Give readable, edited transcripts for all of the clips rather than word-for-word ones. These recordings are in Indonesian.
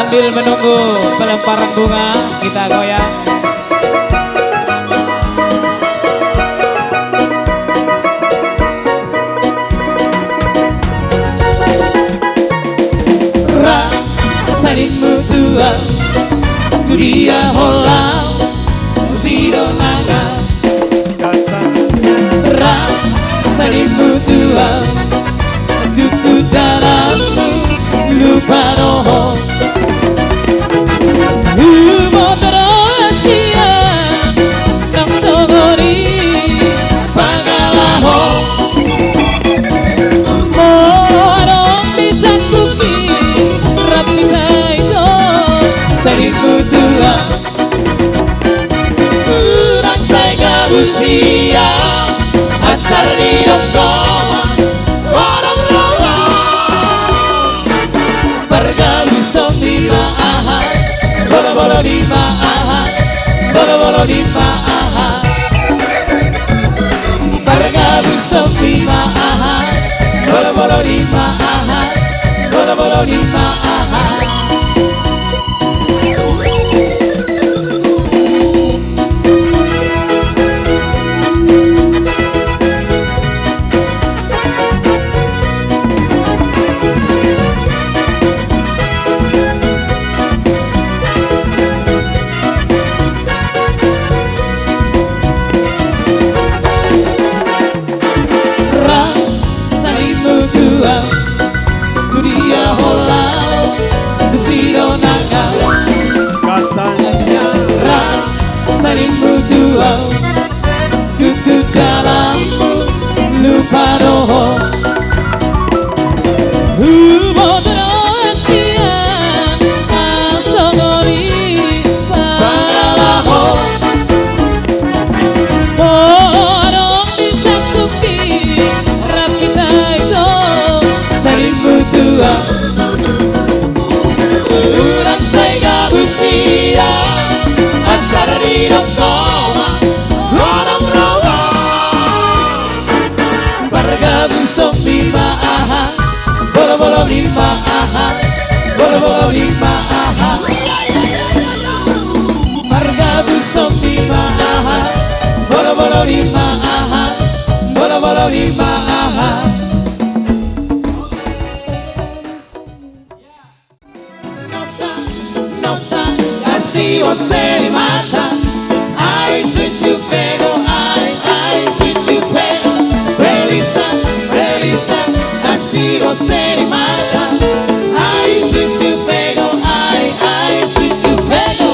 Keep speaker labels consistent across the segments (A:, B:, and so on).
A: Sambil menunggu pelemparan bunga, kita goyang. Rasanimu tua, tu dia holau, tu sidonanga. Rasanimu tua, tu dalammu lupa roho. Usia antar di dongkoma orang rawa bergaul di maahan bolo-bolo di maahan bolo-bolo di maahan bergaul di maahan bolo-bolo di maahan bolo-bolo di maahan. Rasanimu tua, tutup dalammu lupa roho. Humor rahasia asogori pangalaho. Orang disakuti rapita itu Rasanimu tua. Urang saya usia antar di dongkoma orang rawa bergabung di maahan bolo-bolo di maahan bolo-bolo di maahan bergabung di maahan bolo-bolo di maahan bolo-bolo di maahan. Se você me mata, ai se te pego, ai se te pego, relisa, relisa, assim você me mata, ai se te pego, ai se te pego.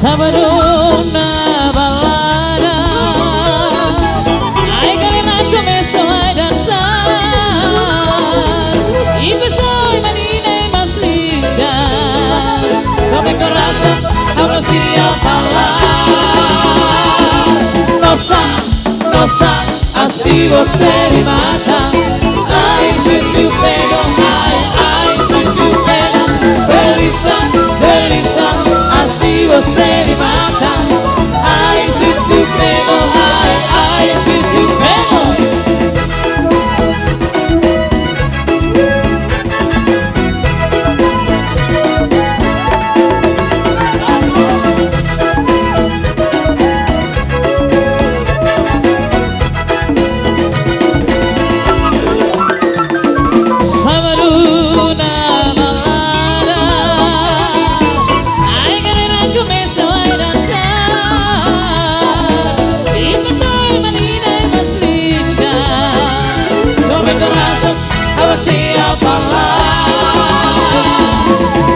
A: Sábado na balada, ai galera começou a dançar e pessoa menina é mais linda. Sobre coração, abracia falar. Nossa, nossa, assim você me mata. Ai, se te pego, ai, se te pego. Delícia, delícia, assim você me mata. Ai, se te pego, ai, se te pego.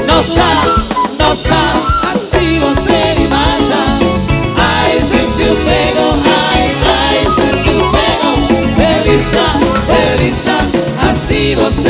A: Nossa, nossa, assim você me mata. Ai, se te pego, ai, se te pego. Delícia, delícia, assim você